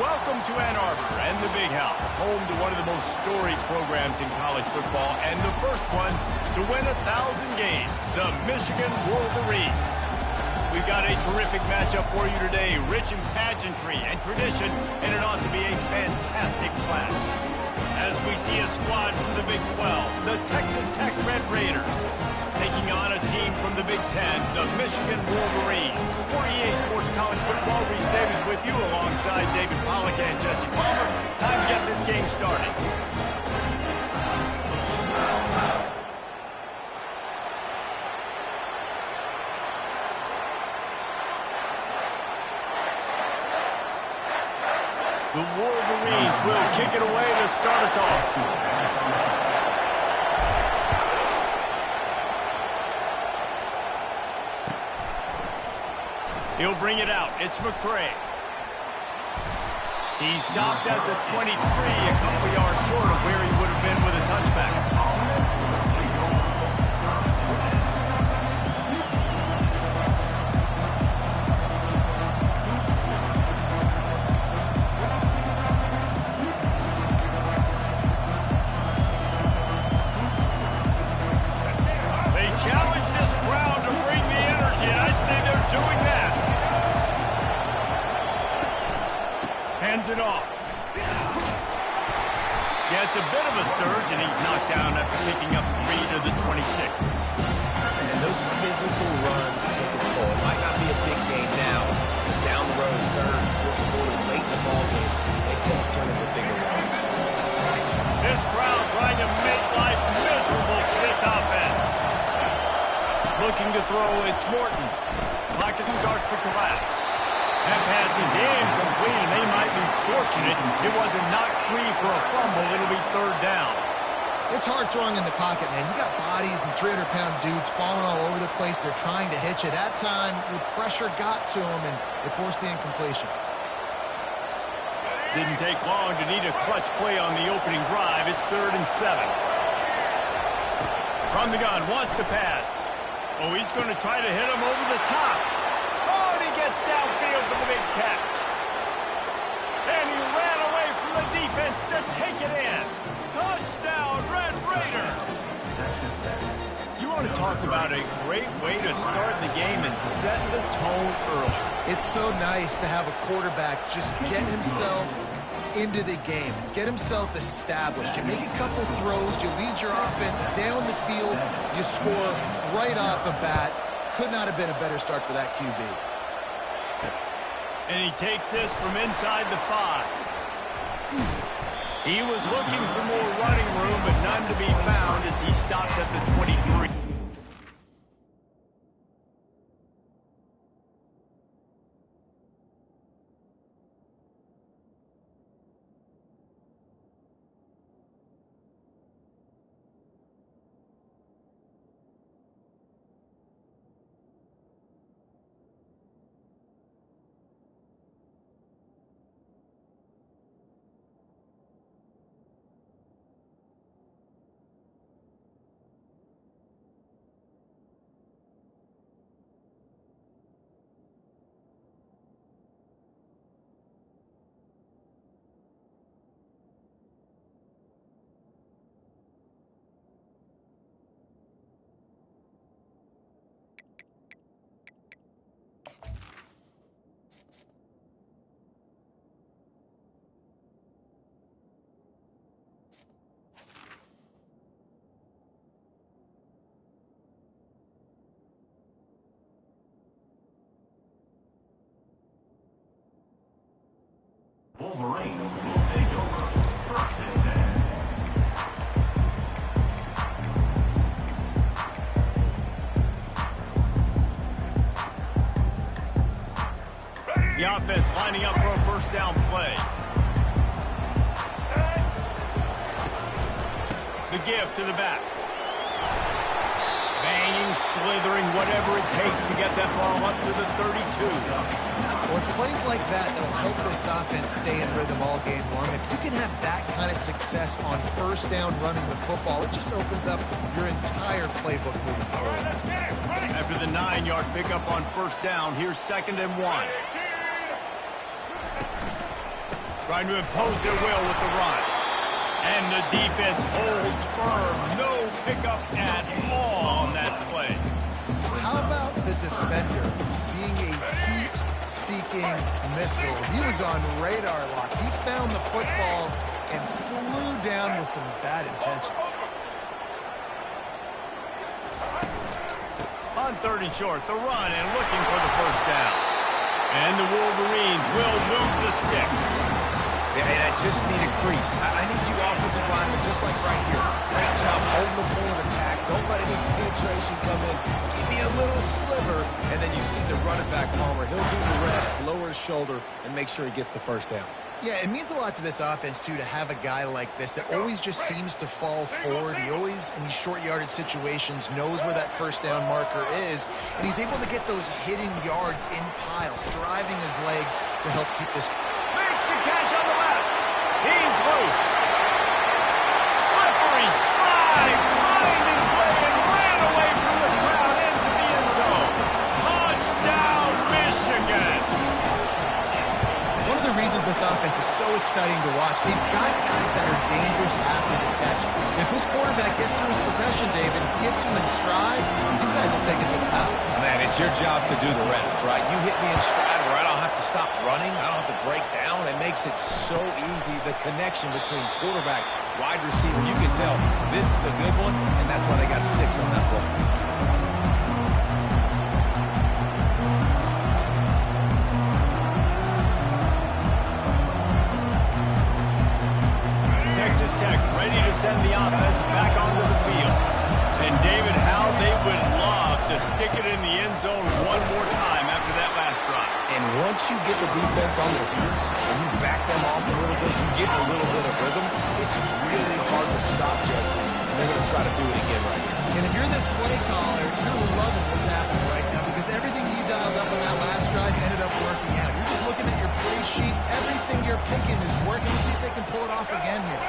Welcome to Ann Arbor and the Big House, home to one of the most storied programs in college football and the first one to win 1,000 games, the Michigan Wolverines. We've got a terrific matchup for you today, rich in pageantry and tradition, and it ought to be a fantastic clash. As we see a squad from the Big 12, the Texas Tech Red Raiders, taking on a team from the Big 10, the Michigan Wolverines. For EA Sports College Football, Reese Davis with you alongside David Pollack and Jesse Palmer. Time to get this game started. The Wolverines will kick it away to start us off. He'll bring it out. It's McCray. He stopped at the 23, a couple yards short of where he would have been with a touchback. They challenge this crowd to bring the energy, and I'd say they're doing that. Hands it off. Yeah, it's a bit of a surge, and he's knocked down after picking up 3 to the 26. And those physical runs take a toll. It might not be a big game now, but down the road, third, fourth quarter, late in the ball games, they tend to turn into bigger runs. This crowd trying to make life miserable for this offense. Looking to throw, it's Morton. Pocket starts to collapse. That pass is incomplete, and they might be fortunate it wasn't knocked free for a fumble. It'll be third down. It's hard throwing in the pocket, man. You got bodies and 300-pound dudes falling all over the place. They're trying to hit you. That time, the pressure got to them, and it forced the incompletion. Didn't take long to need a clutch play on the opening drive. It's 3rd and 7. From the gun, wants to pass. Oh, he's going to try to hit him over the top. Gets downfield for the big catch. And he ran away from the defense to take it in. Touchdown, Red Raiders. You want to talk about a great way to start the game and set the tone early. It's so nice to have a quarterback just get himself into the game, get himself established. You make a couple throws, you lead your offense down the field, you score right off the bat. Could not have been a better start for that QB. And he takes this from inside the 5. He was looking for more running room, but none to be found as he stopped at the 23. Wolverines will take over 1st and 10. The offense lining up for a first down play. The give to the back. Banging, slithering, whatever it takes to get that ball up to the 32. Well, it's plays like that that'll help this offense stay in rhythm all game long. If you can have that kind of success on first down running the football, it just opens up your entire playbook moving forward. After the 9-yard pickup on first down, here's 2nd and 1. Trying to impose their will with the run. And the defense holds firm. No pickup at all on that play. How about the defender being a heat-seeking missile? He was on radar lock. He found the football and flew down with some bad intentions. On 3rd and short, the run and looking for the first down. And the Wolverines will move the sticks. Yeah, and I just need a crease. I need you offensive linemen, just like right here. Great job holding the point of attack. Don't let any penetration come in. Give me a little sliver, and then you see the running back, Palmer. He'll do the rest, lower his shoulder, and make sure he gets the first down. Yeah, it means a lot to this offense, too, to have a guy like this that always just seems to fall forward. He always, in these short yardage situations, knows where that first down marker is, and he's able to get those hidden yards in piles, driving his legs to help keep this. Makes the catch on the left. He's loose. Slippery slide. Find his way and ran away from the crowd into the end zone. Touchdown, Michigan. One of the reasons this offense is so exciting to watch, they've got guys that are dangerous after the catch. If this quarterback gets through his progression, David, gets him in stride, these guys will take it to the house. Man, it's your job to do the rest, right? You hit me in stride where I don't have to stop running. I don't have to break down. It makes it so easy. The connection between quarterback, wide receiver, you can tell this is a good one, and that's why they got 6 on that play. Texas Tech ready to send the offense back onto the field. And David, how they would love to stick it in the end zone one more time after that last drive. And once you get the defense on their heels, and you back them off a little bit, you get a little bit of rhythm, it's really hard to stop, Jesse. And they're going to try to do it again right here. And if you're this play caller, you're loving what's happening right now because everything you dialed up on that last drive ended up working out. You're just looking at your play sheet. Everything you're picking is working. See if they can pull it off again here.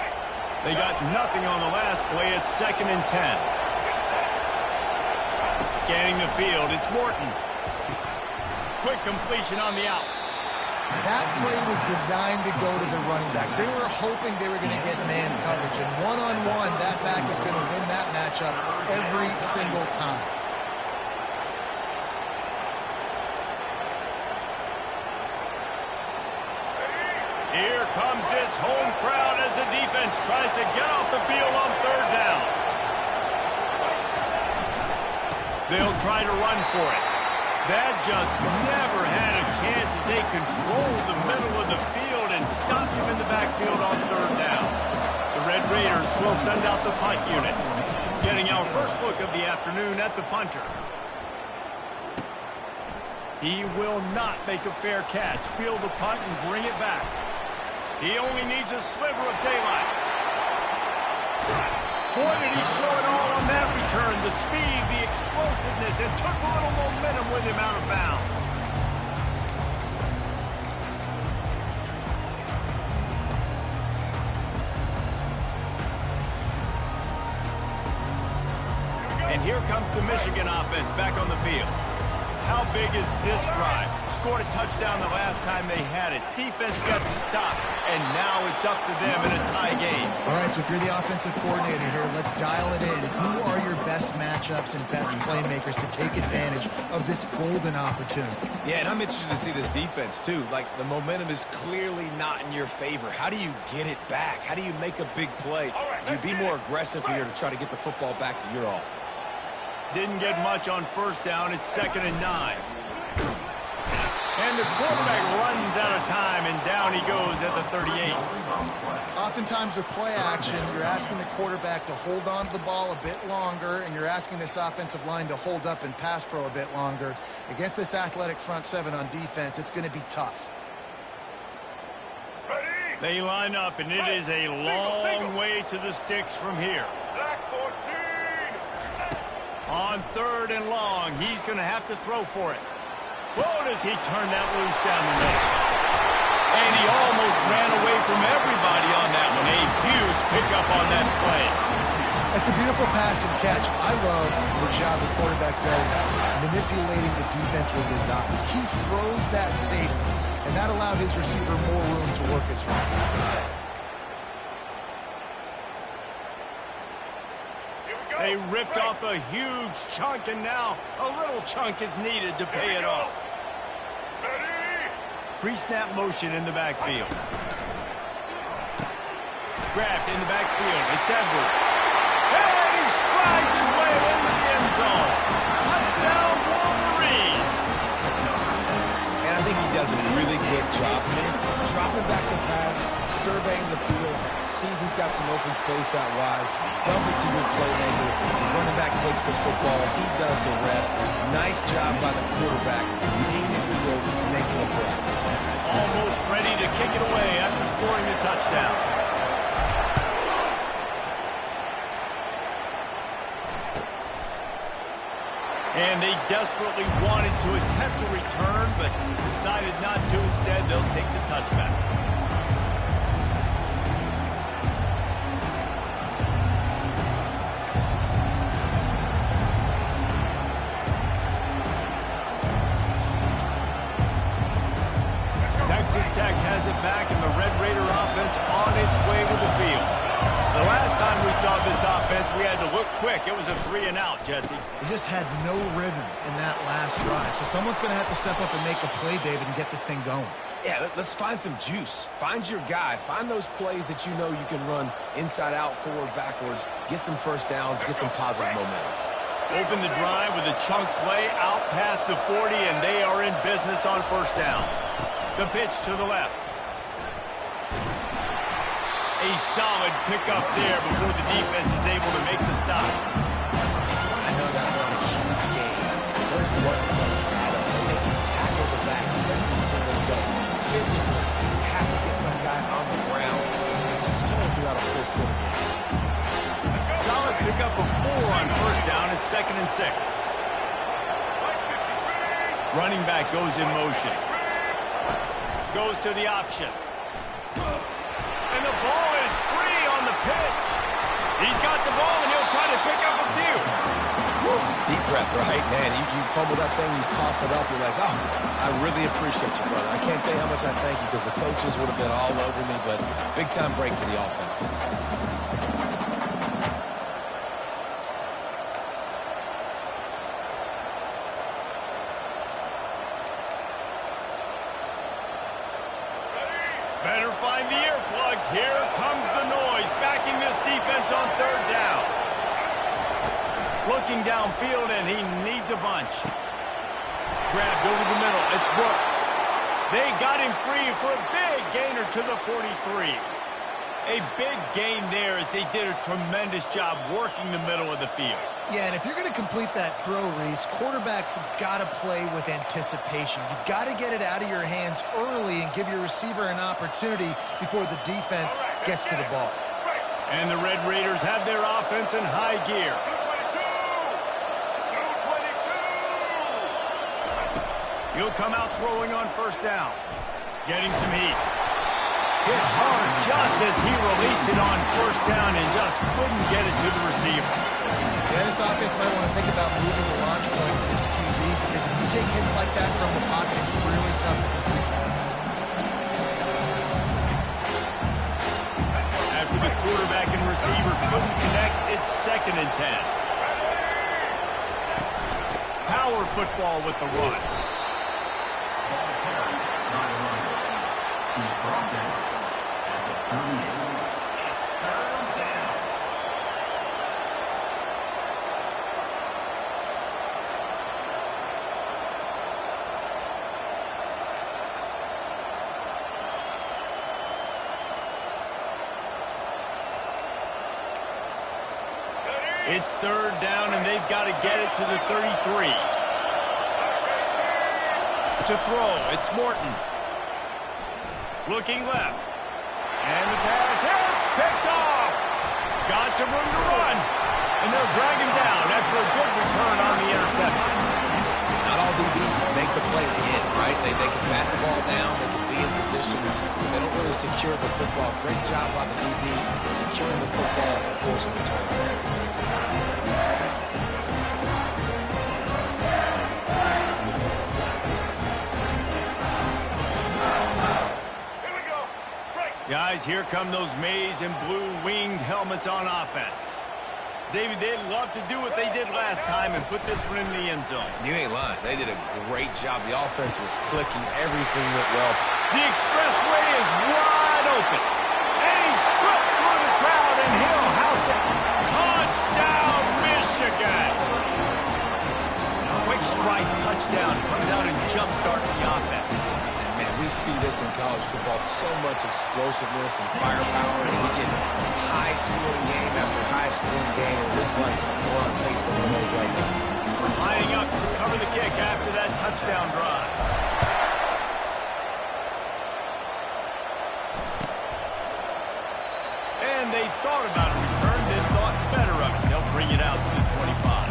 They got nothing on the last play. It's 2nd and 10. Scanning the field, it's Morton. Quick completion on the out. That play was designed to go to the running back. They were hoping they were going to get man coverage. And one-on-one, that back is going to win that matchup every single time. Here comes this home crowd as the defense tries to get off the field on 3rd down. They'll try to run for it. That just never had a chance as they controlled the middle of the field and stopped him in the backfield on 3rd down. The Red Raiders will send out the punt unit. Getting our first look of the afternoon at the punter. He will not make a fair catch. Field the punt and bring it back. He only needs a sliver of daylight. Boy, did he show it all on that return. The speed, the explosiveness, and took a little momentum with him out of bounds. And here comes the Michigan offense back on the field. How big is this drive? Scored a touchdown the last time they had it. Defense got to stop, and now it's up to them in a tie game. All right, so if you're the offensive coordinator here, let's dial it in. Who are your best matchups and best playmakers to take advantage of this golden opportunity? Yeah, and I'm interested to see this defense, too. Like, the momentum is clearly not in your favor. How do you get it back? How do you make a big play? Do you be more aggressive here to try to get the football back to your offense? Didn't get much on 1st down. It's 2nd and 9. And the quarterback runs out of time, and down he goes at the 38. Oftentimes with play action, you're asking the quarterback to hold on to the ball a bit longer, and you're asking this offensive line to hold up and pass pro a bit longer. Against this athletic front 7 on defense, it's going to be tough. They line up, and it is a long way to the sticks from here. On 3rd and long, he's going to have to throw for it. Whoa, does he turn that loose down the middle. And he almost ran away from everybody on that one. A huge pickup on that play. I It's a beautiful pass and catch. I love the job the quarterback does manipulating the defense with his eyes. He froze that safety, and that allowed his receiver more room to work his route. They ripped off a huge chunk, and now a little chunk is needed to pay it off. Pre-snap motion in the backfield. Grabbed in the backfield. It's Edwards. And he strides his way into the end zone. Touchdown, Wolverine. And I think he does a really good job here. Dropping back to pass, surveying the field, sees he's got some open space out wide, dump it to your playmaker. The running back takes the football. He does the rest. Nice job by the quarterback, seeing the field, making a play. Almost ready to kick it away after scoring a touchdown. And they desperately wanted to attempt a return, but decided not to. Instead, they'll take the touchback. Texas Tech has it back, and the Red Raider offense on its way to the field. The last time we saw this offense, we had to look quick. It was a 3-and-out, Jesse. He just had no rhythm in that last drive. So someone's going to have to step up and make a play, David, and get this thing going. Yeah, let's find some juice. Find your guy. Find those plays that you know you can run inside out, forward, backwards. Get some first downs. Get some positive momentum. Open the drive with a chunk play out past the 40, and they are in business on first down. The pitch to the left. A solid pickup there before the defense is able to make the stop. I know that's not a huge game. Those one plays add up. They can tackle the back every single play. Physically, you have to get some guy on the ground. It's told throughout a four-quarter game. Solid pickup of 4 on first down. It's 2nd and 6. Running back goes in motion. Goes to the option. And the ball is free on the pitch. He's got the ball, and he'll try to pick up a few. Woo, deep breath, right? Man, you fumble that thing, you cough it up, you're like, oh, I really appreciate you, brother. I can't tell you how much I thank you because the coaches would have been all over me, but big-time break for the offense. Better find the earplugs. Here comes the noise, backing this defense on 3rd down. Looking downfield, and he needs a bunch. Grabbed over the middle. It's Brooks. They got him free for a big gainer to the 43. A big gain there as they did a tremendous job working the middle of the field. Yeah, and if you're going to complete that throw, Reese, quarterbacks have got to play with anticipation. You've got to get it out of your hands early and give your receiver an opportunity before the defense gets to the ball. And the Red Raiders have their offense in high gear. He'll come out throwing on first down. Getting some heat. Hit hard just as he released it on first down and just couldn't get it to the receiver. Yeah, this offense might want to think about moving the launch point for this QB because if you take hits like that from the pocket, it's really tough to complete passes. After the quarterback and receiver couldn't connect, it's 2nd and 10. Power football with the run. He's brought down at the 38. It's 3rd down. It's 3rd down, and they've got to get it to the 33. To throw, it's Morton. Looking left. And the pass hits, picked off. Got some room to run. And they'll drag him down after a good return on the interception. Not all DBs make the play at the end, right? They can bat the ball down. They can be in position. They don't really secure the football. Great job by the DB securing the football and forcing the turnover. Guys, here come those maize and blue winged helmets on offense. David, they'd love to do what they did last time and put this one in the end zone. You ain't lying. They did a great job. The offense was clicking. Everything went well. The expressway is wide open. And he slipped through the crowd, and he'll house it. Touchdown, Michigan! Quick strike touchdown. Comes out and jump-starts the offense. Man, we see this in college football, so much explosiveness and firepower, and we get high-scoring game after high-scoring game. It looks like we're on pace for one of those right now. Lining up to cover the kick after that touchdown drive. And they thought about a return, then thought better of it. They'll bring it out to the 25.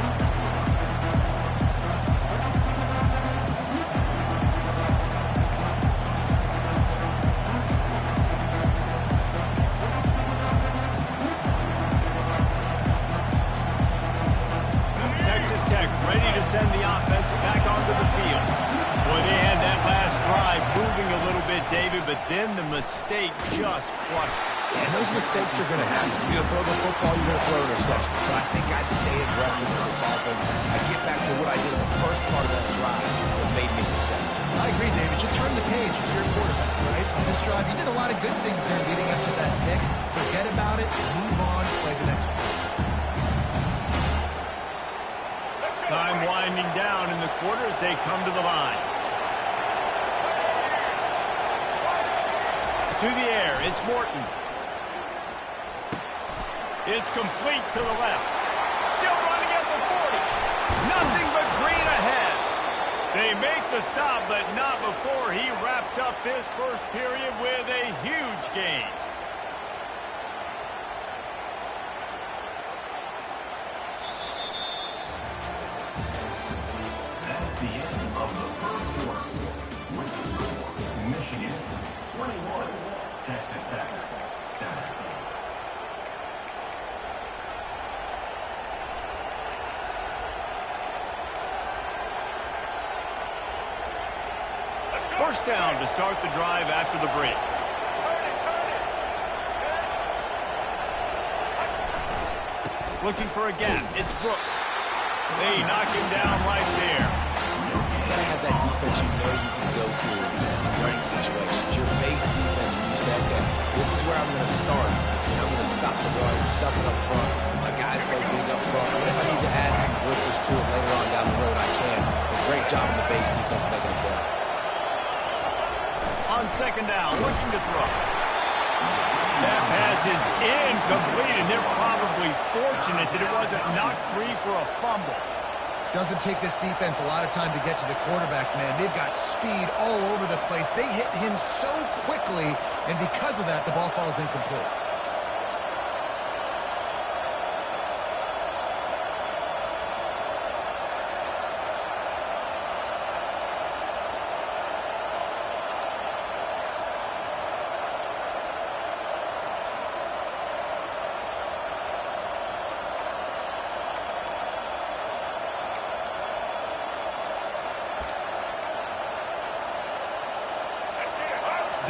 Ready to send the offense back onto the field. Boy, they had that last drive moving a little bit, David, but then the mistake just crushed it. Yeah, and those mistakes are going to happen. You're going to throw the football, you're going to throw interceptions. But I think I stay aggressive with this offense. I get back to what I did in the first part of that drive that made me successful. I agree, David. Just turn the page if you're a quarterback, right? On this drive, you did a lot of good things there leading up to that pick. Forget about it, move on, play the next one. Time winding down in the quarter as they come to the line. To the air, it's Morton. It's complete to the left. Still running at the 40. Nothing but green ahead. They make the stop, but not before he wraps up this first period with a huge gain. The end of the first quarter. With the score, Michigan 21, Texas Tech 7. First down to start the drive after the break. Looking for a gap. It's Brooks. They knock him down right there. You got to have that defense you know you can go to in running situations. Your base defense when you say, okay, this is where I'm going to start. And I'm going to stop the run, stuff it up front. My guys play big up front. But if I need to add some blitzes to it later on down the road, I can. A great job in the base defense making a play. On second down, looking to throw. That pass is incomplete, and they're probably fortunate that it wasn't knocked free for a fumble. Doesn't take this defense a lot of time to get to the quarterback, man. They've got speed all over the place. They hit him so quickly, and because of that, the ball falls incomplete.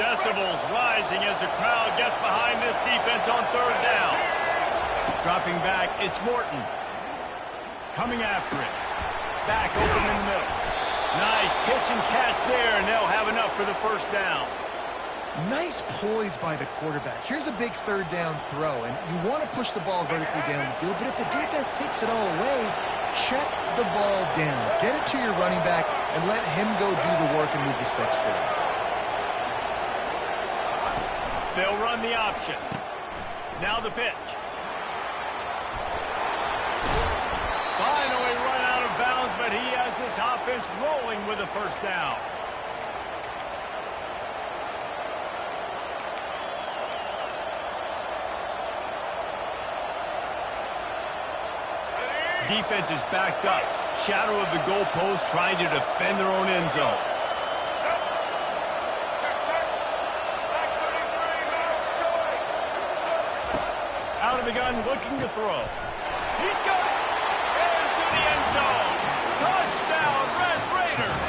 Decibels rising as the crowd gets behind this defense on third down. Dropping back, it's Morton. Coming after it. Back open in the middle. Nice pitch and catch there, and they'll have enough for the first down. Nice poise by the quarterback. Here's a big third down throw, and you want to push the ball vertically down the field, but if the defense takes it all away, check the ball down. Get it to your running back and let him go do the work and move the sticks forward. They'll run the option. Now the pitch. Finally run out of bounds, but he has this offense rolling with a first down. Defense is backed up. Shadow of the goalpost trying to defend their own end zone. the gun, looking to throw. He's got it. Into the end zone. Touchdown, Red Raiders.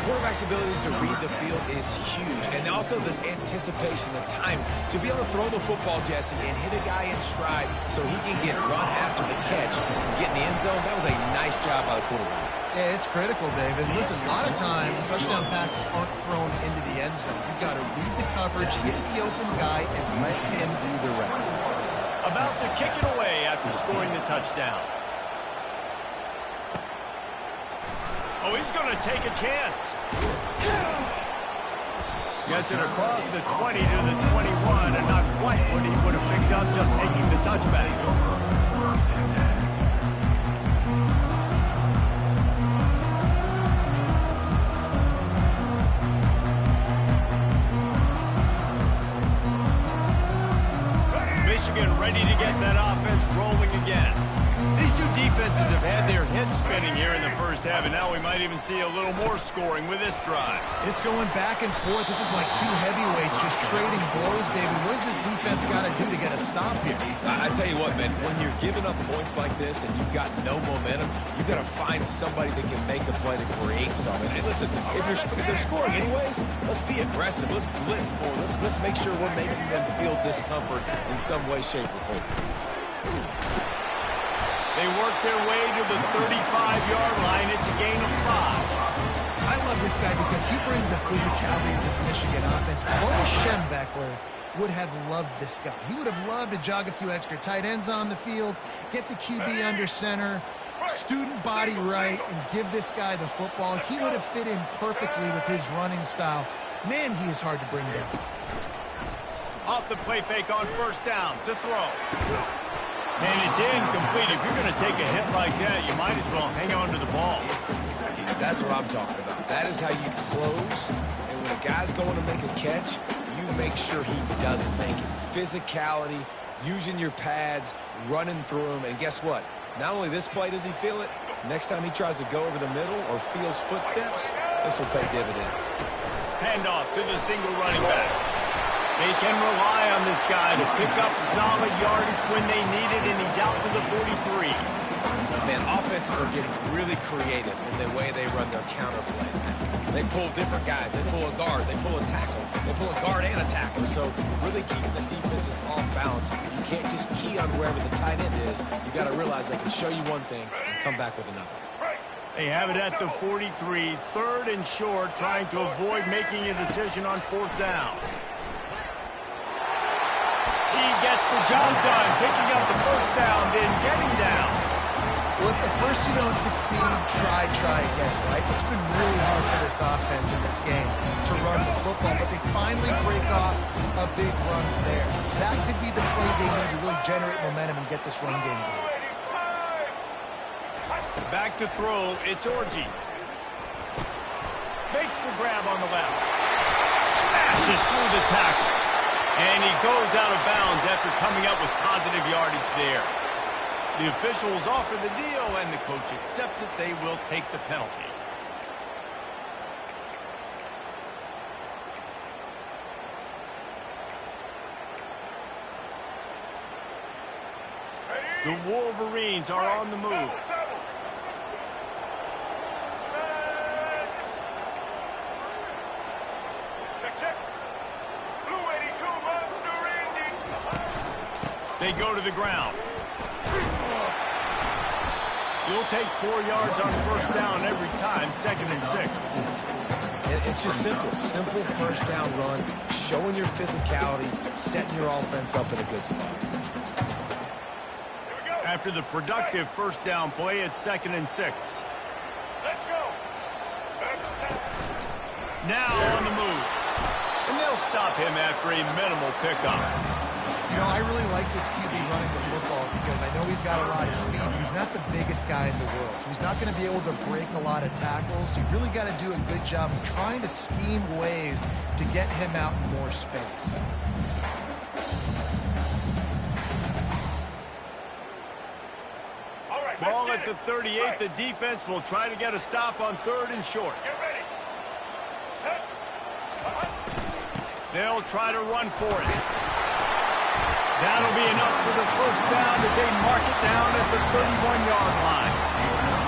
Quarterback's abilities to read the field is huge, and also the anticipation, the time to be able to throw the football, Jesse, and hit a guy in stride so he can get run after the catch and get in the end zone. That was a nice job by the quarterback. Yeah, it's critical, David. Listen, a lot of times touchdown passes aren't thrown into the end zone. You've got to read the coverage, hit the open guy, and let him do the rest. About to kick it away after scoring the touchdown. Oh, he's going to take a chance. Gets it across the 20 to the 21, and not quite what he would have picked up just taking the touchback. Michigan ready to get that offense rolling again. These two defenses have had their heads spinning here in the first half, and now we might even see a little more scoring with this drive. It's going back and forth. This is like two heavyweights just trading blows, David. What does this defense got to do to get a stop here? I tell you what, man, when you're giving up points like this and you've got no momentum, you've got to find somebody that can make a play to create something. And listen, if they're scoring anyways, let's be aggressive. Let's blitz more. Let's make sure we're making them feel discomfort in some way, shape, or form. They work their way to the 35-yard line. It's a gain of 5. I love this guy because he brings a physicality to this Michigan offense. Bo Schembechler would have loved this guy. He would have loved to jog a few extra tight ends on the field, get the QB under center, student body right, and give this guy the football. He would have fit in perfectly with his running style. Man, he is hard to bring down. Off the play fake on first down to throw. And it's incomplete. If you're going to take a hit like that, you might as well hang on to the ball. That's what I'm talking about. That is how you close. And when a guy's going to make a catch, you make sure he doesn't make it. Physicality, using your pads, running through him. And guess what? Not only this play does he feel it, next time he tries to go over the middle or feels footsteps, this will pay dividends. Handoff to the single running back. They can rely on this guy to pick up solid yardage when they need it, and he's out to the 43. Man, offenses are getting really creative in the way they run their counter plays now. They pull different guys. They pull a guard. They pull a tackle. They pull a guard and a tackle. So really keeping the defenses off balance. You can't just key on wherever the tight end is. You got to realize they can show you one thing and come back with another. They have it at the 43, third and short, trying to avoid making a decision on fourth down. He gets the job done, picking up the first down, then getting down. Well, if at first you don't succeed, try again, right? It's been really hard for this offense in this game to run the football, but they finally break off a big run there. That could be the play they need to really generate momentum and get this run game going. Back to throw, it's Orji. Makes the grab on the left. Smashes through the tackle. And he goes out of bounds after coming up with positive yardage there. The officials offer the deal, and the coach accepts it. They will take the penalty. The Wolverines are on the move. They go to the ground. You'll take 4 yards on first down every time, 2nd and 6. It's just simple. Simple first down run, showing your physicality, setting your offense up in a good spot. After the productive first down play, it's 2nd and 6. Let's go. Now on the move. And they'll stop him after a minimal pickup. You know, I really like this QB running the football because I know he's got a lot of speed. He's not the biggest guy in the world, so he's not going to be able to break a lot of tackles. You really got to do a good job of trying to scheme ways to get him out in more space. All right, Ball at the 38. The defense will try to get a stop on 3rd and short. Get ready. Set. They'll try to run for it. That'll be enough for the first down as they mark it down at the 31-yard line.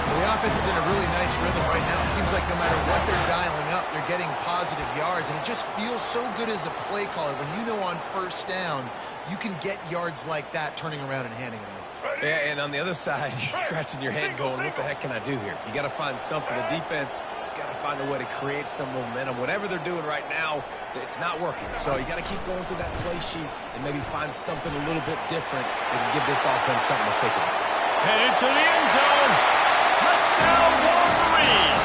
The offense is in a really nice rhythm right now. It seems like no matter what they're dialing up, they're getting positive yards, and it just feels so good as a play caller when you know on first down you can get yards like that turning around and handing it off. Yeah, and on the other side, you're scratching your head going, what the heck can I do here? You got to find something. The defense has got to find a way to create some momentum. Whatever they're doing right now, it's not working. So you got to keep going through that play sheet and maybe find something a little bit different that can give this offense something to think about. Headed to the end zone. Touchdown, Wolverine.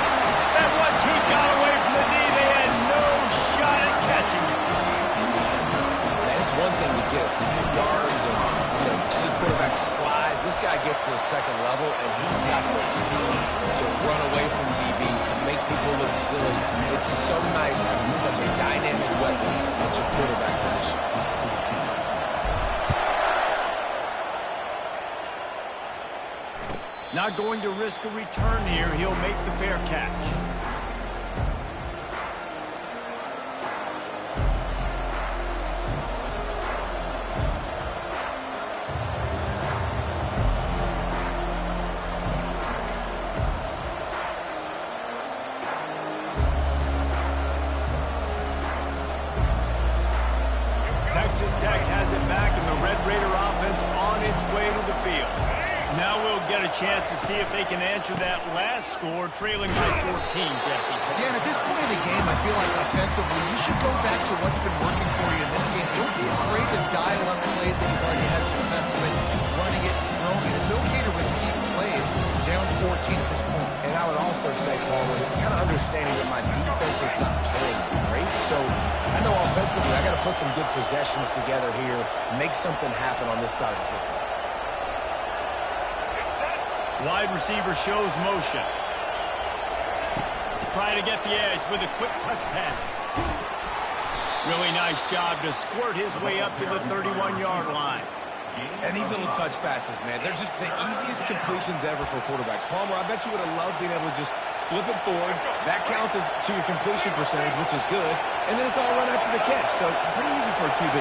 And once he got away from the knee, they had no shot at catching him. Man, it's one thing to get a few yards and see quarterbacks slide. This guy gets to the second level, and he's got the speed to run away from DBs, to make people look silly. It's so nice having such a dynamic weapon at your quarterback position. Not going to risk a return here. He'll make the fair catch. Texas Tech has it back, and the Red Raider offense on its way to the field. Now we'll get a chance to see if they can answer that last score, trailing by 14, Jesse. Yeah, and at this point in the game, I feel like offensively, you should go back to what's been working for you in this game. Don't be afraid to dial up plays that you've already had success with, running it and throwing it. It's okay to repeat plays down 14 at this point. And I would also say, Paul, with kind of understanding that my defense is not playing great, so I know offensively I got to put some good possessions together here, make something happen on this side of the football. Wide receiver shows motion. Trying to get the edge with a quick touch pass. Really nice job to squirt his way up to the 31-yard line. And these little touch passes, man, they're just the easiest completions ever for quarterbacks. Palmer, I bet you would have loved being able to just flip it forward. That counts as to your completion percentage, which is good. And then it's all run after the catch. So pretty easy for a QB.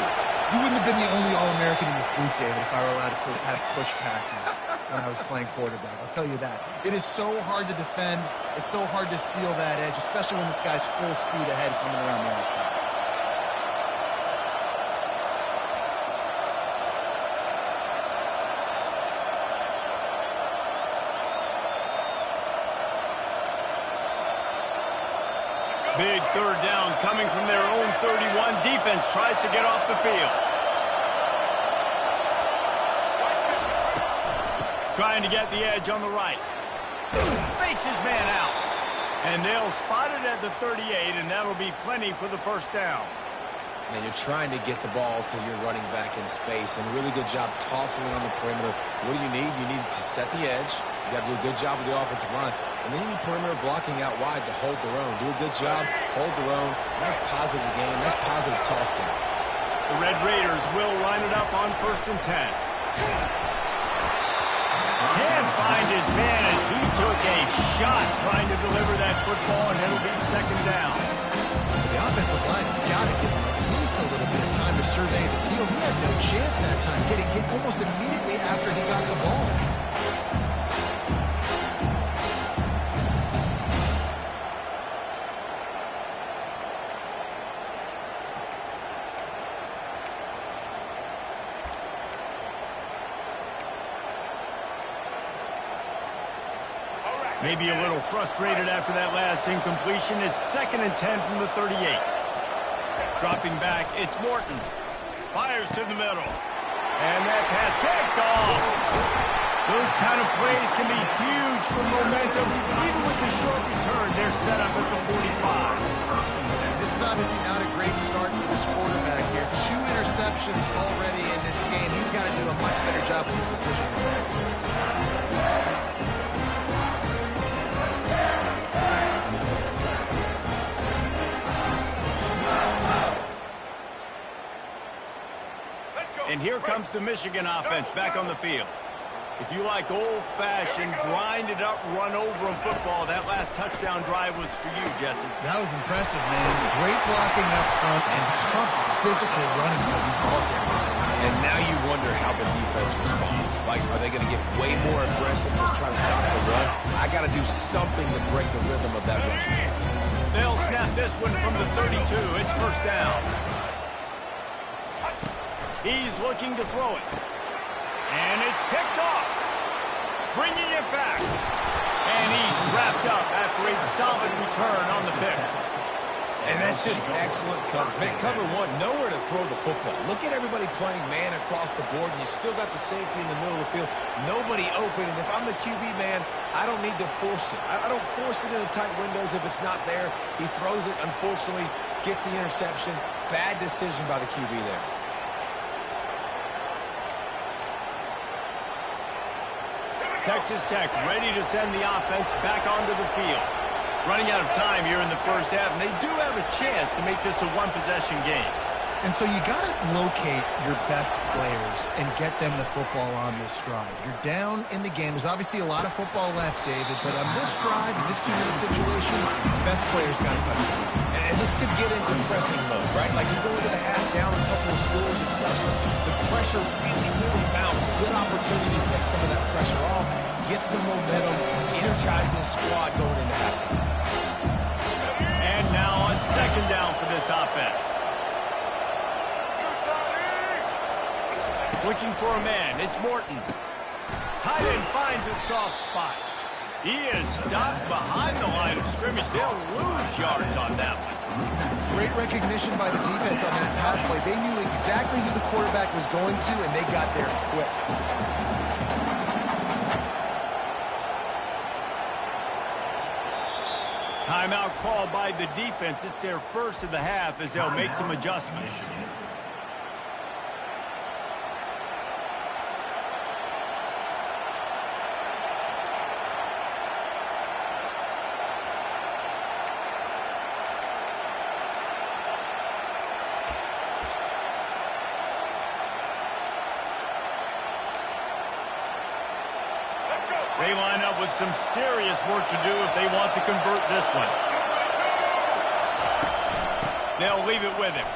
You wouldn't have been the only All-American in this group, David, if I were allowed to have push passes when I was playing quarterback. I'll tell you that. It is so hard to defend. It's so hard to seal that edge, especially when this guy's full speed ahead coming around the outside. Big third down coming from their own 31. Defense tries to get off the field. Trying to get the edge on the right. Fakes his man out. And they'll spot it at the 38, and that'll be plenty for the first down. Now you're trying to get the ball to your running back in space, and really good job tossing it on the perimeter. What do you need? You need to set the edge. You got to do a good job with the offensive line. And then you need perimeter blocking out wide to hold their own. Do a good job, hold their own. Nice positive game, nice positive toss play. The Red Raiders will line it up on 1st and 10. Can't find his man as he took a shot trying to deliver that football, and it'll be 2nd down. The offensive line has got to give him at least a little bit of time to survey the field. He had no chance that time, getting hit almost immediately after he got the ball. Maybe a little frustrated after that last incompletion. It's 2nd and 10 from the 38. Dropping back, it's Morton. Fires to the middle. And that pass picked off. Those kind of plays can be huge for momentum. Even with the short return, they're set up at the 45. This is obviously not a great start for this quarterback here. 2 interceptions already in this game. He's got to do a much better job with his decision. And here comes the Michigan offense back on the field. If you like old-fashioned, grinded-up, run-over-'em football, that last touchdown drive was for you, Jesse. That was impressive, man. Great blocking up front and tough physical running by these ball carriers. And now you wonder how the defense responds. Like, are they going to get way more aggressive, just trying to stop the run? I got to do something to break the rhythm of that run. They'll snap this one from the 32. It's first down. He's looking to throw it. And it's picked off. Bringing it back. And he's wrapped up after a solid return on the pick. And that's just excellent coverage. Man, cover one, nowhere to throw the football. Look at everybody playing man across the board, and you still got the safety in the middle of the field. Nobody open, and if I'm the QB man, I don't need to force it. I don't force it into tight windows if it's not there. He throws it, unfortunately, gets the interception. Bad decision by the QB there. Texas Tech ready to send the offense back onto the field. Running out of time here in the first half, and they do have a chance to make this a one-possession game. And so you got to locate your best players and get them the football on this drive. You're down in the game. There's obviously a lot of football left, David, but on this drive, in this 2-minute situation, best players got to touch the ball. And this could get into pressing mode, right? Like you go into the half, down a couple of scores, it starts the pressure really mounts. Good opportunity to take some of that pressure off, get some momentum, energize this squad going into halftime. And now on second down for this offense. Looking for a man. It's Morton. Tight end finds a soft spot. He is stopped behind the line of scrimmage. They'll lose yards on that one. Great recognition by the defense on that pass play. They knew exactly who the quarterback was going to, and they got there quick. Timeout called by the defense. It's their first of the half as they'll make some adjustments. They line up with some serious work to do if they want to convert this one. They'll leave it with him.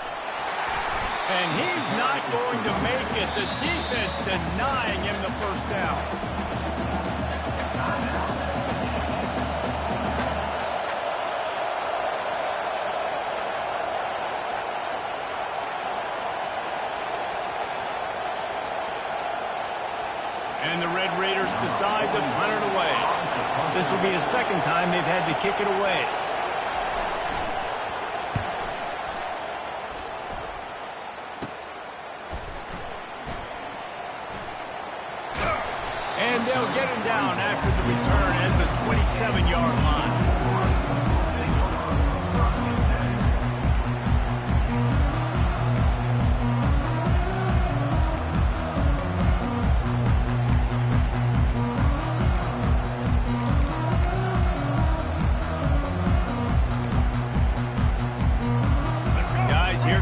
And he's not going to make it. The defense denying him the first down. And the Red Raiders decide to punt it away. This will be the second time they've had to kick it away. And they'll get him down after the return at the 27-yard line.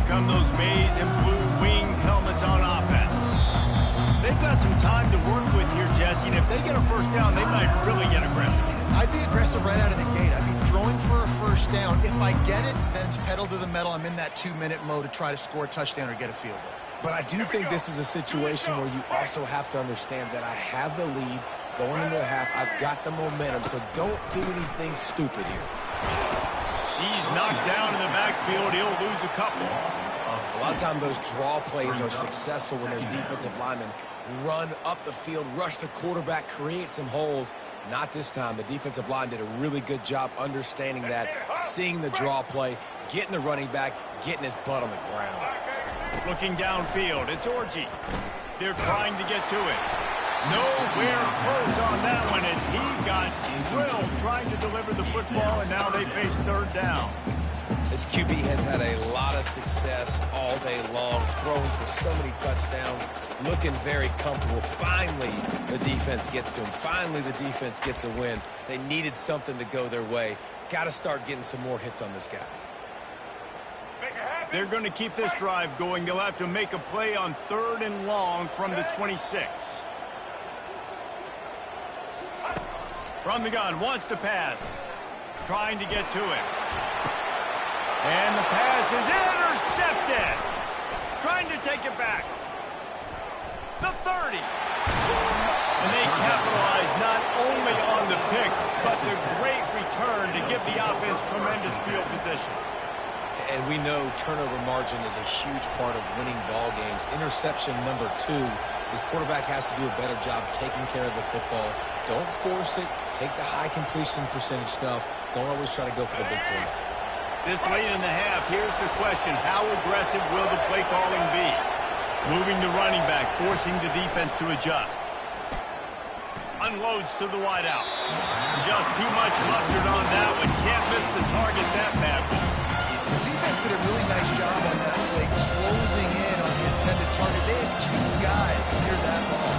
Come those maize and blue winged helmets on offense. They've got some time to work with here, Jesse, and if they get a first down, they might really get aggressive. I'd be aggressive right out of the gate. I'd be throwing for a first down. If I get it, then it's pedal to the metal. I'm in that 2-minute mode to try to score a touchdown or get a field goal. But I do think this is a situation where you also have to understand that I have the lead going into the half. I've got the momentum, so don't do anything stupid here. He's knocked down in the backfield. He'll lose a couple. A lot of times those draw plays are successful when their defensive linemen run up the field, rush the quarterback, create some holes. Not this time. The defensive line did a really good job understanding that, seeing the draw play, getting the running back, getting his butt on the ground. Looking downfield, it's Orji. They're trying to get to it. Nowhere close on that one as he got drilled trying to deliver the football, and now they face third down. This QB has had a lot of success all day long, throwing for so many touchdowns, looking very comfortable. Finally, the defense gets to him. Finally, the defense gets a win. They needed something to go their way. Got to start getting some more hits on this guy. They're going to keep this drive going. They'll have to make a play on 3rd and long from the 26. From the gun, wants to pass. Trying to get to it. And the pass is intercepted. Trying to take it back. The 30. And they capitalize not only on the pick, but the great return to give the offense tremendous field position. And we know turnover margin is a huge part of winning ball games. Interception number 2. This quarterback has to do a better job taking care of the football. Don't force it. Take the high completion percentage stuff. Don't always try to go for the big play. This late in the half, here's the question. How aggressive will the play calling be? Moving the running back, forcing the defense to adjust. Unloads to the wideout. Just too much mustard on that one. Can't miss the target that badly. The defense did a really nice job on that play, closing in on the intended target. They had 2 guys near that ball.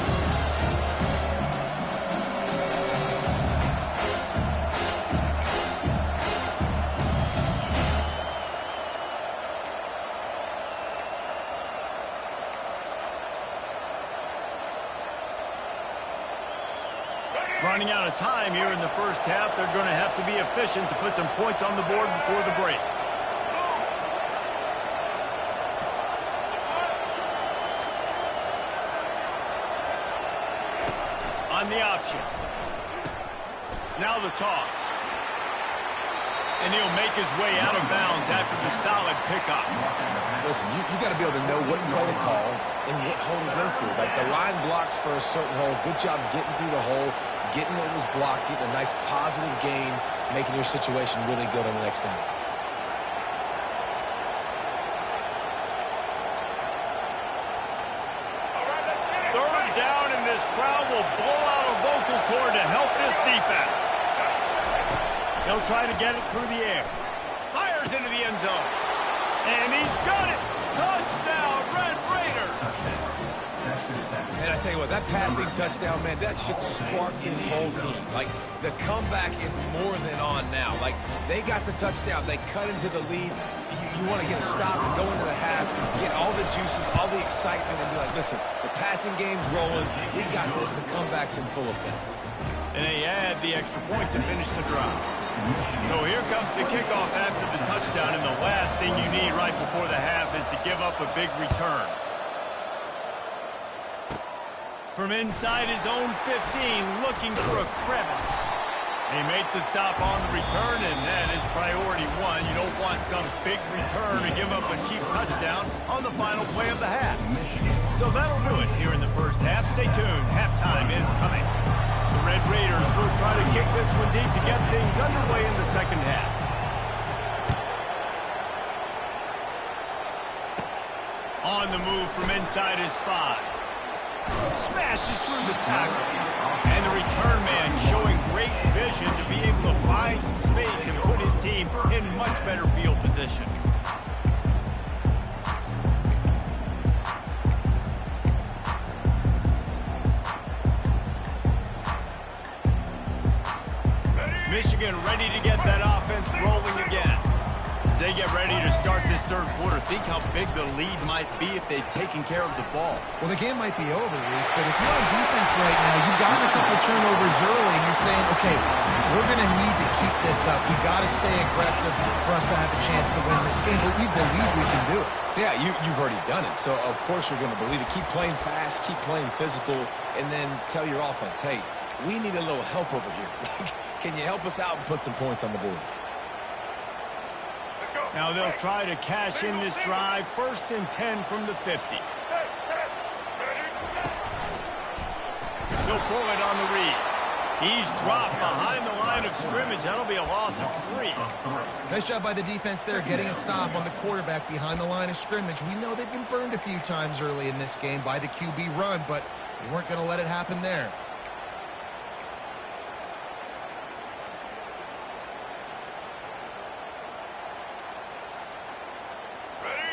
Running out of time here in the first half. They're going to have to be efficient to put some points on the board before the break. On the option. Now the toss. And he'll make his way out of bounds after the solid pickup. Listen, you got to be able to know what play to call and what hole to go through. Like the line blocks for a certain hole. Good job getting through the hole, getting what was blocked, getting a nice positive gain, making your situation really good on the next down. Third down, and this crowd will blow out a vocal cord to help this defense. They'll try to get it through the air. Fires into the end zone. And he's got it. Touchdown, Red Raiders. And I tell you what, that passing touchdown, man, that should spark this whole team. Like, the comeback is more than on now. Like, they got the touchdown. They cut into the lead. You want to get a stop and go into the half, get all the juices, all the excitement, and be like, listen, the passing game's rolling. We got this. The comeback's in full effect. And they add the extra point to finish the drive. So here comes the kickoff after the touchdown, and the last thing you need right before the half is to give up a big return. From inside his own 15, looking for a crevice. They make the stop on the return, and that is priority 1. You don't want some big return to give up a cheap touchdown on the final play of the half. So that'll do it here in the first half. Stay tuned. Halftime is coming. The Red Raiders will try to kick this one deep to get things underway in the second half. On the move from inside his 5. Smashes through the tackle. And the return man showing great vision to be able to find some space and put his team in much better field position. Michigan ready to get that offense rolling again. As they get ready to start this third quarter, think how big the lead might be if they've taken care of the ball. Well, the game might be over, Reese, but if you're on defense right now, you've gotten a couple turnovers early, and you're saying, okay, we're going to need to keep this up. We've got to stay aggressive for us to have a chance to win this game, but we believe we can do it. Yeah, you've already done it, so of course you're going to believe it. Keep playing fast, keep playing physical, and then tell your offense, hey, we need a little help over here. Can you help us out and put some points on the board? Now they'll try to cash in this drive. 1st and 10 from the 50. They'll pull it on the read. He's dropped behind the line of scrimmage. That'll be a loss of 3. Nice job by the defense there, getting a stop on the quarterback behind the line of scrimmage. We know they've been burned a few times early in this game by the QB run, but we weren't going to let it happen there.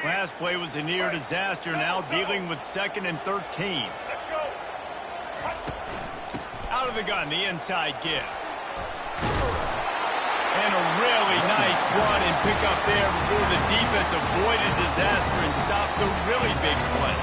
Last play was a near disaster, now dealing with 2nd and 13. Out of the gun, the inside give. And a really nice run and pick up there before the defense avoided disaster and stopped the really big play.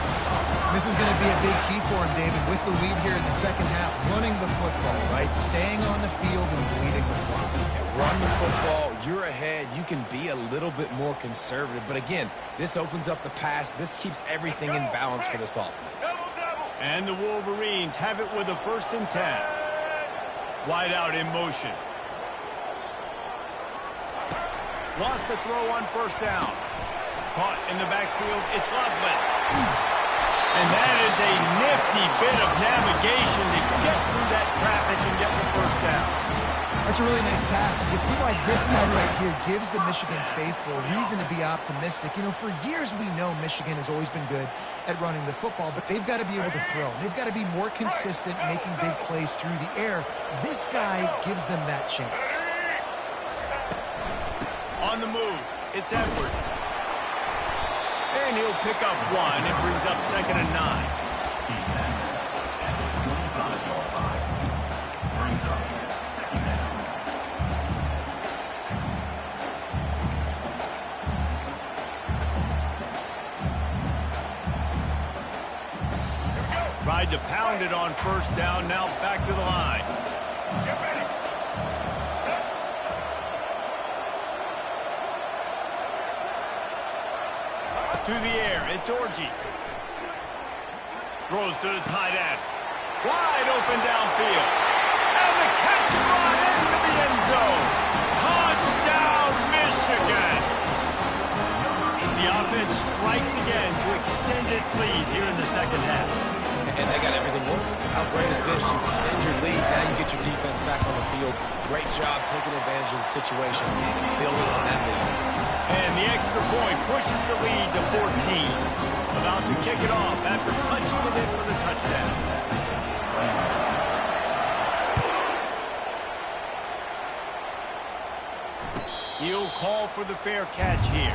This is going to be a big key for him, David, with the lead here in the second half, running the football, right? Staying on the field and bleeding the clock. Run the football, you're ahead, you can be a little bit more conservative. But again, this opens up the pass. This keeps everything in balance for this offense. And the Wolverines have it with a 1st and 10. Wide out in motion. Lost the throw on 1st down. Caught in the backfield, it's Loveland. And that is a nifty bit of navigation to get through that traffic and get the 1st down. That's a really nice pass. You see why this guy right here gives the Michigan faithful a reason to be optimistic. You know, for years we know Michigan has always been good at running the football, but they've got to be able to throw. They've got to be more consistent making big plays through the air. This guy gives them that chance. On the move, it's Edwards. And he'll pick up 1. It brings up 2nd and 9. Tried to pound it on 1st down, now back to the line. Get ready. To the air, it's Orji. Throws to the tight end. Wide open downfield. And the catch and run into the end zone. Touchdown, Michigan. The offense strikes again to extend its lead here in the second half. And they got everything working. How great is this? You extend your lead, now you get your defense back on the field. Great job taking advantage of the situation, building on that lead. And the extra point pushes the lead to 14. About to kick it off after punching it in for the touchdown. He'll call for the fair catch here.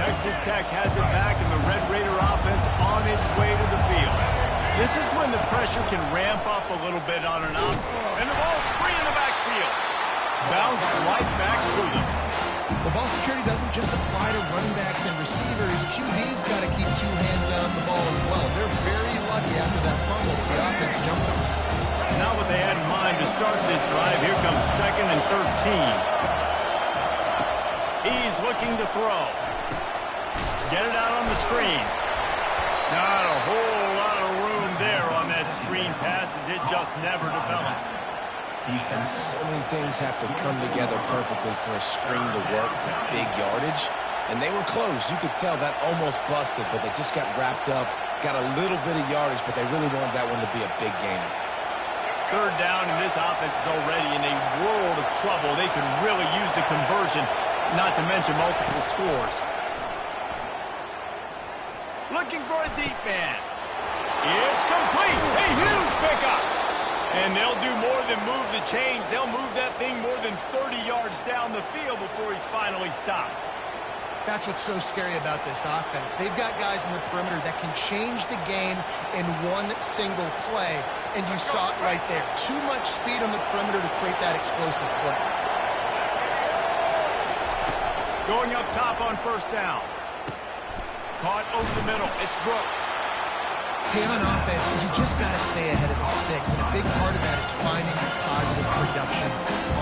Texas Tech has it back, and the Red Raider offense on its way to the field. This is when the pressure can ramp up a little bit on an up, and the ball's free in the backfield. Bounced right back to them. The ball security doesn't just apply to running backs and receivers. QB's got to keep 2 hands on the ball as well. They're very lucky after that fumble. The offense jumped them. Not what they had in mind to start this drive. Here comes 2nd and 13. He's looking to throw. Get it out on the screen. Not a whole lot of room there on that screen pass as it just never developed. And so many things have to come together perfectly for a screen to work for big yardage. And they were close. You could tell that almost busted, but they just got wrapped up, got a little bit of yardage, but they really wanted that one to be a big gainer. 3rd down, and this offense is already in a world of trouble. They could really use a conversion, not to mention multiple scores. Looking for a deep man. It's complete. A huge pickup. And they'll do more than move the chains. They'll move that thing more than 30 yards down the field before he's finally stopped. That's what's so scary about this offense. They've got guys in the perimeter that can change the game in one single play. And you saw it right there. Too much speed on the perimeter to create that explosive play. Going up top on 1st down. Caught over the middle. It's Brooks. Hey, on offense, you just got to stay ahead of the sticks, and a big part of that is finding positive production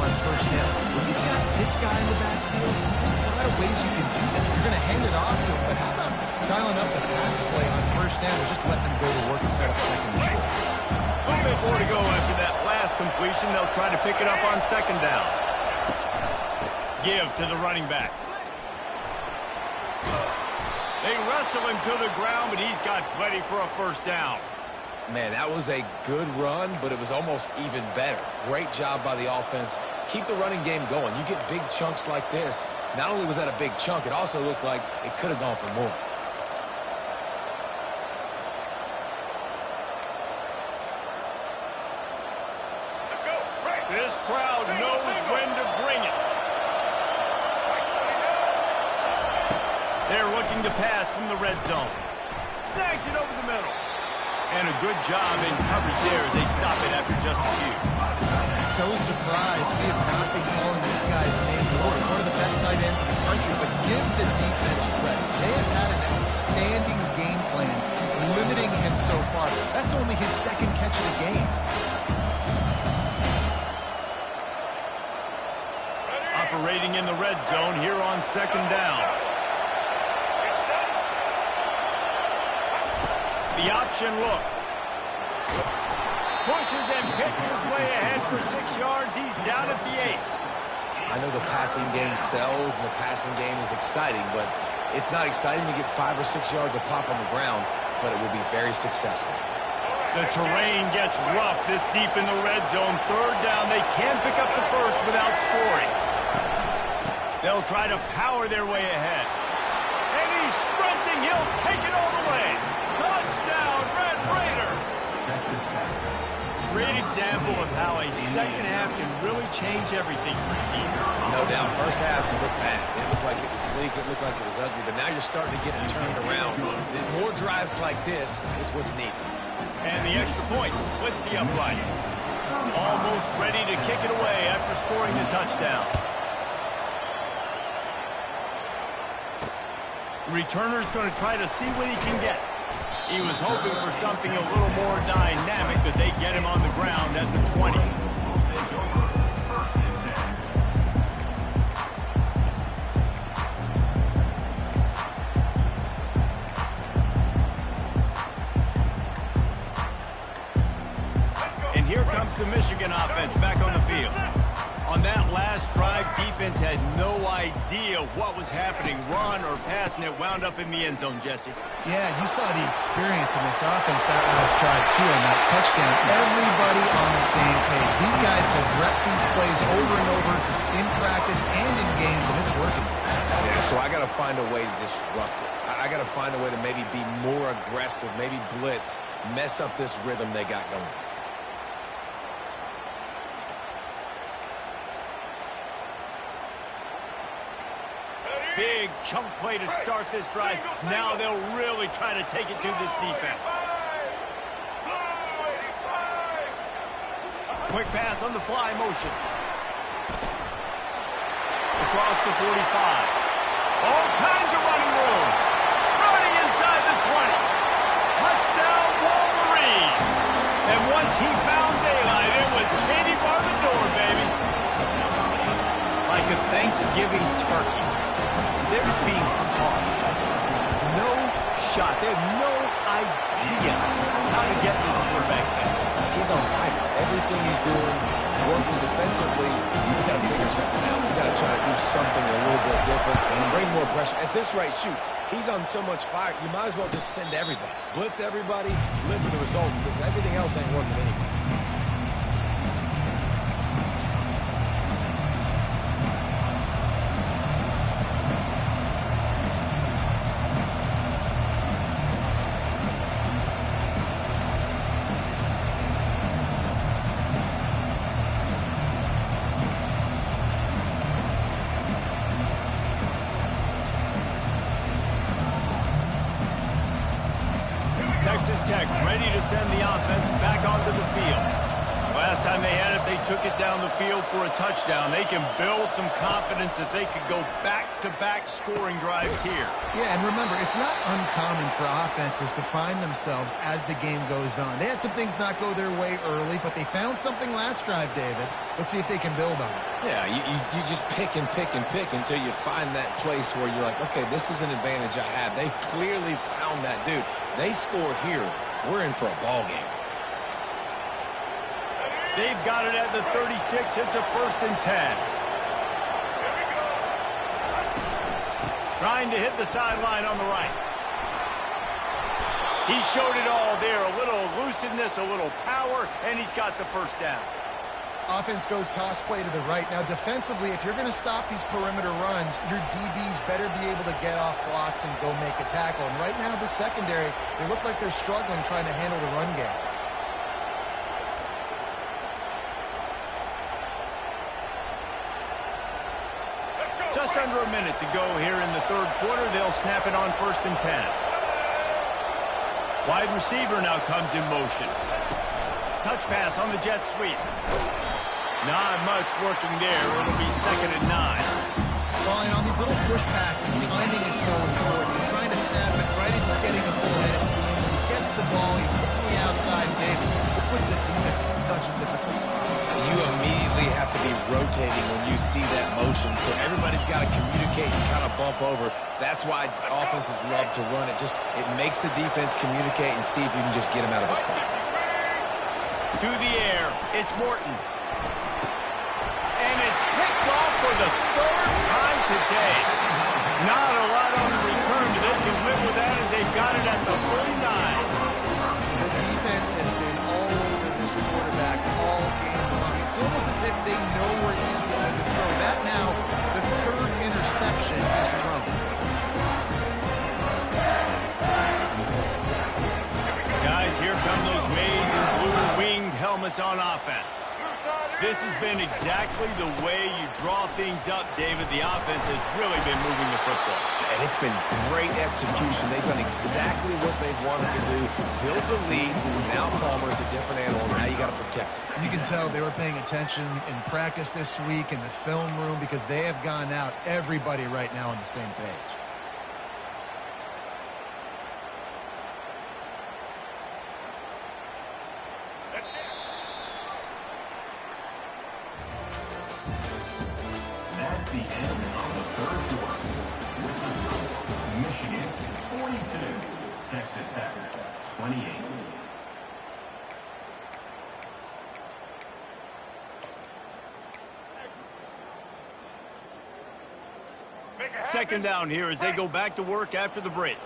on 1st down. When you've got this guy in the backfield, there's a lot of ways you can do that. You're going to hand it off to him, but how about dialing up the pass play on 1st down and just letting him go to work and set up 2nd and short? A little bit more to go after that last completion. They'll try to pick it up on 2nd down. Give to the running back. They wrestle him to the ground, but he's got plenty for a 1st down. Man, that was a good run, but it was almost even better. Great job by the offense. Keep the running game going. You get big chunks like this. Not only was that a big chunk, it also looked like it could have gone for more. This crowd knows when to bring it. They're looking to pass from the red zone. Snags it over the middle. And a good job in coverage there as they stop it after just a few. So surprised we have not been calling this guy's name more. He's one of the best tight ends in the country, but give the defense credit. They have had an outstanding game plan limiting him so far. That's only his second catch of the game. Operating in the red zone here on second down. The option look. Pushes and picks his way ahead for 6 yards. He's down at the 8. I know the passing game sells and the passing game is exciting, but it's not exciting to get 5 or 6 yards of pop on the ground, but it will be very successful. The terrain gets rough this deep in the red zone. Third down. They can't pick up the first without scoring. They'll try to power their way ahead. And he's sprinting. He'll take it all the way. Touchdown, Red Raiders. Great example of how a second half can really change everything for a team. No doubt. First half, it looked bad. It looked like it was bleak. It looked like it was ugly. But now you're starting to get it turned around. More drives like this is what's needed. And the extra point splits the uprights. Almost ready to kick it away after scoring the touchdown. Returner's going to try to see what he can get. He was hoping for something a little more dynamic, that they get him on the ground at the 20. And here comes the Michigan offense back on the field. On that last drive, defense had no idea what was happening. Run or pass, and it wound up in the end zone, Jesse. Yeah, you saw the experience in this offense that last drive, too, on that touchdown. Everybody on the same page. These guys have repped these plays over and over in practice and in games, and it's working. Yeah, so I got to find a way to disrupt it. I got to find a way to maybe be more aggressive, maybe blitz, mess up this rhythm they got going. Big chunk play to start this drive. Now they'll really try to take it to this defense. Quick pass on the fly motion. Across the 45. All kinds of running room. Running inside the 20. Touchdown, Wolverines. And once he found daylight, it was Katie bar the door, baby. Like a Thanksgiving turkey. They're just being caught. No shot. They have no idea how to get this quarterback's head. He's on fire. Everything he's doing is working defensively. We've got to figure something out. We've got to try to do something a little bit different and bring more pressure. At this rate, shoot, he's on so much fire, you might as well just send everybody. Blitz everybody, live with the results, because everything else ain't working anyways. Texas Tech ready to send the offense back onto the field. Last time they had it, they took it down the field for a touchdown. They can build some confidence that they could go back-to-back scoring drives here. Yeah, and remember, it's not uncommon for offenses to find themselves as the game goes on. They had some things not go their way early, but they found something last drive, David. Let's see if they can build on it. Yeah, you just pick and pick and pick until you find that place where you're like, okay, this is an advantage I have. They clearly found that dude. They score here, we're in for a ball game. They've got it at the 36. It's a 1st and 10. Trying to hit the sideline on the right. He showed it all there. A little elusiveness, a little power, and he's got the first down. Offense goes toss play to the right. Now, defensively, if you're going to stop these perimeter runs, your DBs better be able to get off blocks and go make a tackle. And right now, the secondary, they look like they're struggling trying to handle the run game. just under a minute to go here in the third quarter. They'll snap it on 1st and 10. Wide receiver now comes in motion. Touch pass on the jet sweep. Not much working there. It'll be 2nd and 9. Well, and on these little push passes, timing is so important. You're trying to snap it right as he's getting a full head of steam. When he gets the ball, he's hitting the outside David. It puts the defense in such a difficult spot. You immediately have to be rotating when you see that motion, so everybody's got to communicate and kind of bump over. That's why offenses love to run it. It makes the defense communicate and see if you can just get him out of a spot. To the air, it's Morton. And it's picked off for the 3rd time today. Not a lot on the return, but they can live with that as they've got it at the 49. The defense has been all over this quarterback all game long. It's almost as if they know where he's going to throw. That now, the 3rd interception he's thrown. Guys, here come those maize and blue winged helmets on offense. This has been exactly the way you draw things up, David. The offense has really been moving the football. And it's been great execution. They've done exactly what they've wanted to do. Build the lead. Now Palmer is a different animal. Now you got to protect him. You can tell they were paying attention in practice this week in the film room because they have gone out, everybody right now on the same page. That's the end of the third quarter. With the score, Michigan 42, Texas Tech 28. Second down here as they go back to work after the break.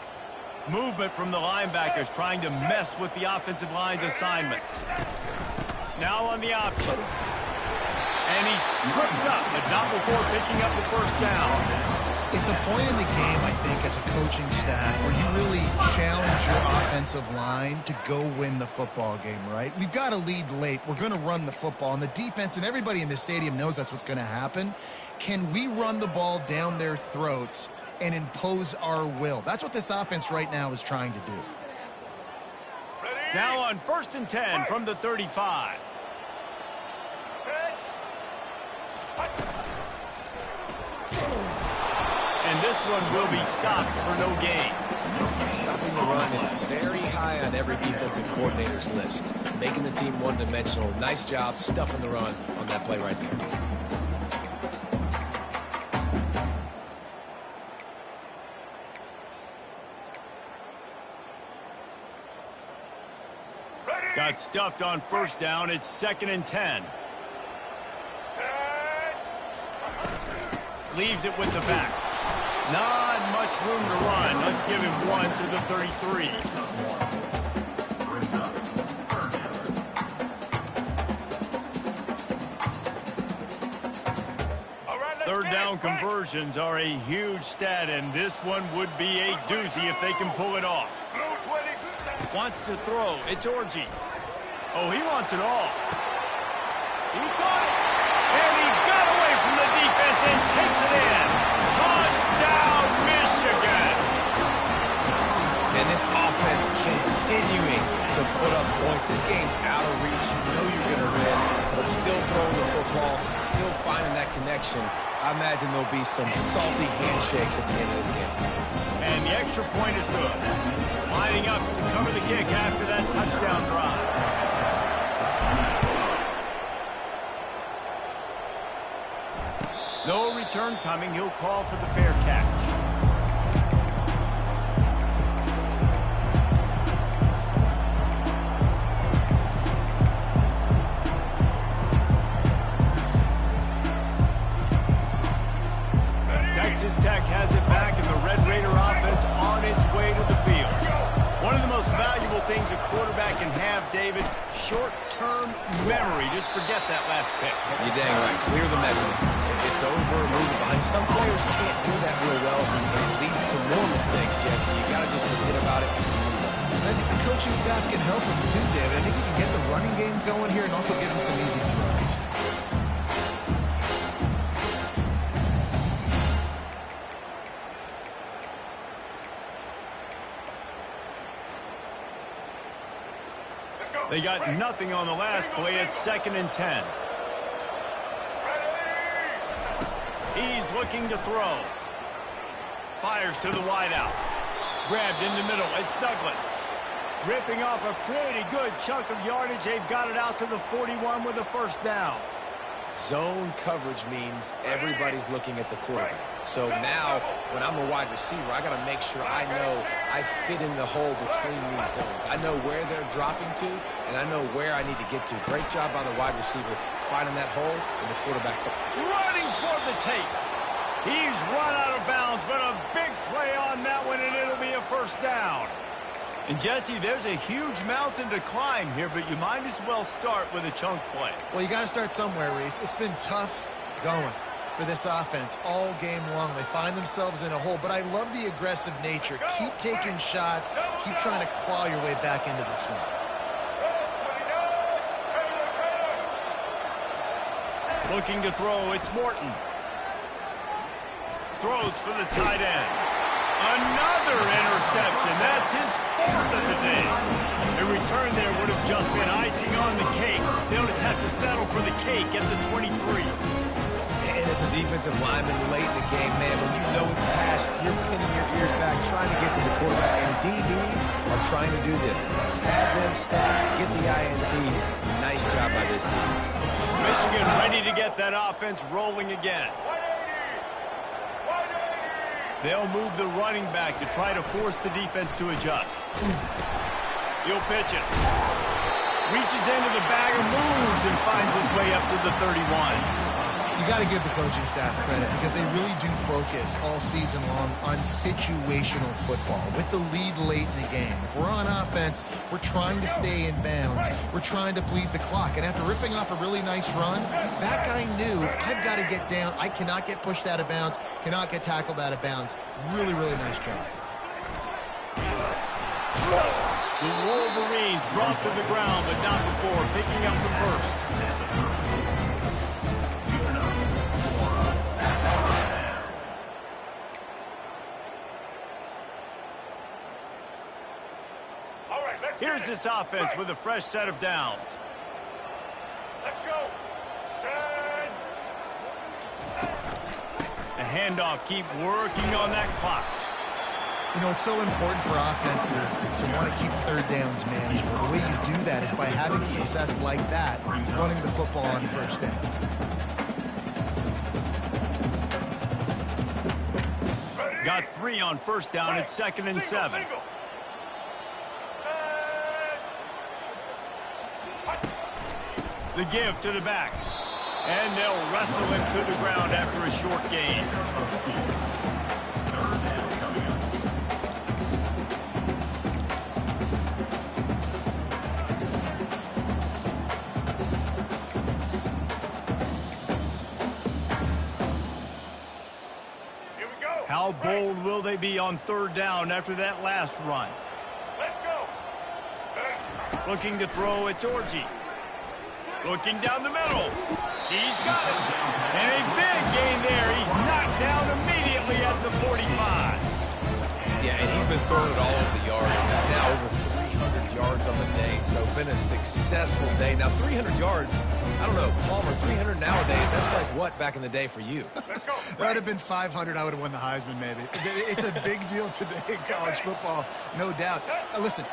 Movement from the linebackers trying to mess with the offensive line's assignments. Now on the option. And he's tripped up, but not before picking up the 1st down. It's a point in the game, I think, as a coaching staff where you really challenge your offensive line to go win the football game, right? We've got to lead late. We're going to run the football. And the defense and everybody in the stadium knows that's what's going to happen. Can we run the ball down their throats and impose our will? That's what this offense right now is trying to do. Now on 1st and 10 from the 35. And this one will be stopped for no gain. Stopping the run is very high on every defensive coordinator's list. Making the team one-dimensional. Nice job stuffing the run on that play right there. Got stuffed on 1st down. It's 2nd and 10. Leaves it with the back. Not much room to run. Let's give him one to the 33. Third down conversions are a huge stat, and this one would be a doozy if they can pull it off. Wants to throw. It's Orgy. Oh, he wants it all. He got it. And he got away from the defense and takes it in. Touchdown, Michigan. And this offense continuing to put up points. This game's out of reach. You know you're going to win, but still throwing the football, still finding that connection. I imagine there'll be some salty handshakes at the end of this game. And the extra point is good. Lining up to cover the kick after that touchdown drive. No return coming. He'll call for the fair catch. Texas Tech has it back, and the Red Raider offense on its way to the field. One of the most valuable things a quarterback can have, David, short-term memory. Just forget that last pick. You're dang right. Clear the mechanism. If it's over, move it behind. Some players can't do that real well, and it leads to more mistakes, Jesse. You got to just forget about it. And I think the coaching staff can help him too, David. I think we can get the running game going here and also give him some easy throws. They got nothing on the last play. It's 2nd and 10. He's looking to throw. Fires to the wideout. Grabbed in the middle. It's Douglas. Ripping off a pretty good chunk of yardage. They've got it out to the 41 with a first down. Zone coverage means everybody's looking at the quarterback. So now, when I'm a wide receiver, I got to make sure I know I fit in the hole between these zones. I know where they're dropping to, and I know where I need to get to. Great job by the wide receiver finding that hole, and the quarterback running toward the tape. He's run out of bounds, but a big play on that one, and it'll be a first down. And, Jesse, there's a huge mountain to climb here, but you might as well start with a chunk play. Well, you got to start somewhere, Reese. It's been tough going for this offense all game long. They find themselves in a hole, but I love the aggressive nature. Keep taking shots. Keep trying to claw your way back into this one. Looking to throw, it's Morton. Throws for the tight end. Another interception. That's his 4th of the day. A return there would have just been icing on the cake. They'll just have to settle for the cake at the 23. And as a defensive lineman late in the game, man, when you know it's pass, you're pinning your ears back, trying to get to the quarterback. And DBs are trying to do this. Pad them stats, get the INT. Nice job by this team. Michigan ready to get that offense rolling again. They'll move the running back to try to force the defense to adjust. He'll pitch it. Reaches into the bag and moves and finds his way up to the 31. You got to give the coaching staff credit because they really do focus all season long on situational football with the lead late in the game. If we're on offense, we're trying to stay in bounds. We're trying to bleed the clock. And after ripping off a really nice run, that guy knew, I've got to get down. I cannot get pushed out of bounds, cannot get tackled out of bounds. Really, really nice job. The Wolverines brought to the ground, but not before picking up the first. Here's this offense with a fresh set of downs. Let's go. A handoff, keep working on that clock. You know, it's so important for offenses to want to keep third downs manageable. The way you do that is by having success like that, running the football on first down. Got 3 on first down. It's 2nd and 7. The give to the back. And they'll wrestle him to the ground after a short gain. Here we go. How bold will they be on 3rd down after that last run? Let's go. Looking to throw, it's Orji. Looking down the middle. He's got it. And a big gain there. He's knocked down immediately at the 45. Yeah, and he's been throwing it all over the yard. He's now over 300 yards on the day, so been a successful day. Now, 300 yards, I don't know, Palmer, 300 nowadays, that's like what back in the day for you? Let's go. That would have been 500. I would have won the Heisman, maybe. It's a big deal today in college football, no doubt. Listen,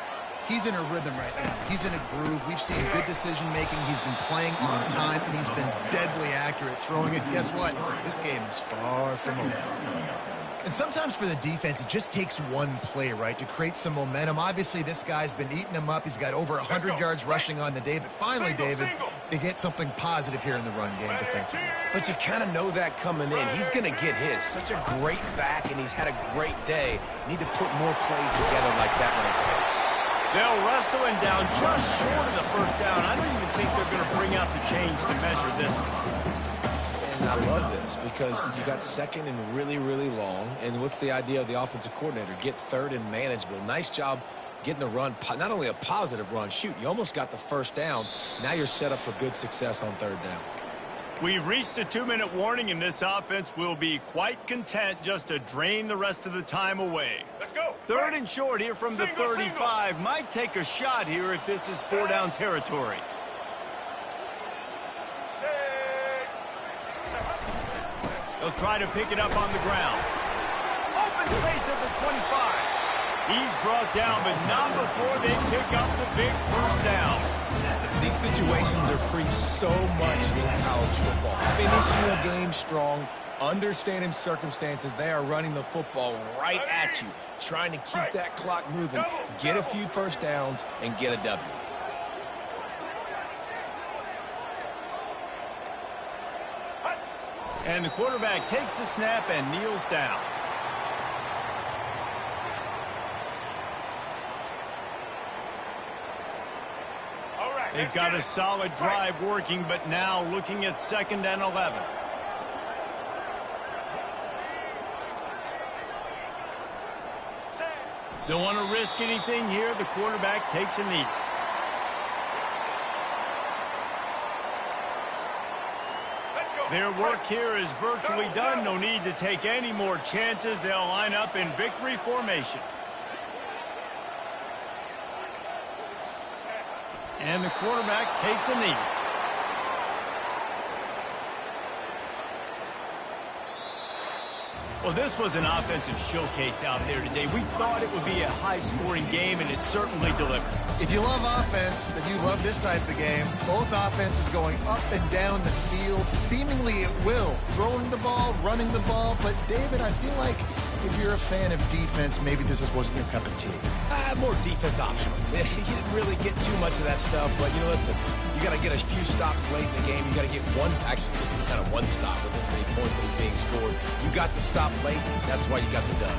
he's in a rhythm right now. He's in a groove. We've seen good decision-making. He's been playing on time, and he's been deadly accurate throwing it. Guess what? This game is far from over. And sometimes for the defense, it just takes one play, right, to create some momentum. Obviously, this guy's been eating him up. He's got over 100 yards rushing on the day. But finally, David, they get something positive here in the run game defensively. But you kind of know that coming in. He's going to get his. Such a great back, and he's had a great day. Need to put more plays together like that right there. They'll wrestle him down just short of the first down. I don't even think they're going to bring out the chains to measure this one. And I love this because you got 2nd and really, really long. And what's the idea of the offensive coordinator? Get 3rd and manageable. Nice job getting the run. Not only a positive run. Shoot, you almost got the first down. Now you're set up for good success on 3rd down. We've reached the 2-minute warning, and this offense will be quite content just to drain the rest of the time away. Let's go. Third and short here from the 35. Might take a shot here if this is 4-down territory. They'll try to pick it up on the ground. Open space at the 25. He's brought down, but not before they pick up the big first down. These situations are preached so much in college football. Finishing a game strong, understanding circumstances. They are running the football right at you, trying to keep that clock moving, get a few first downs, and get a W. And the quarterback takes the snap and kneels down. They've got a solid drive working, but now looking at 2nd and 11. Don't want to risk anything here. The quarterback takes a knee. Their work here is virtually done. No need to take any more chances. They'll line up in victory formation. And the quarterback takes a knee. Well, this was an offensive showcase out there today. We thought it would be a high-scoring game, and it certainly delivered. If you love offense, then you love this type of game. Both offenses going up and down the field, seemingly at will. Throwing the ball, running the ball. But, David, I feel like if you're a fan of defense, maybe this wasn't your cup of tea. More defense optional. You didn't really get too much of that stuff, but, listen, you got to get a few stops late in the game. You got to get actually just kind of one stop with this many points that was being scored. You got the stop late. That's why you got the dub.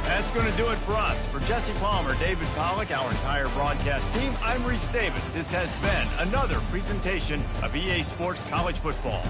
That's going to do it for us. For Jesse Palmer, David Pollack, our entire broadcast team, I'm Reese Davis. This has been another presentation of EA Sports College Football.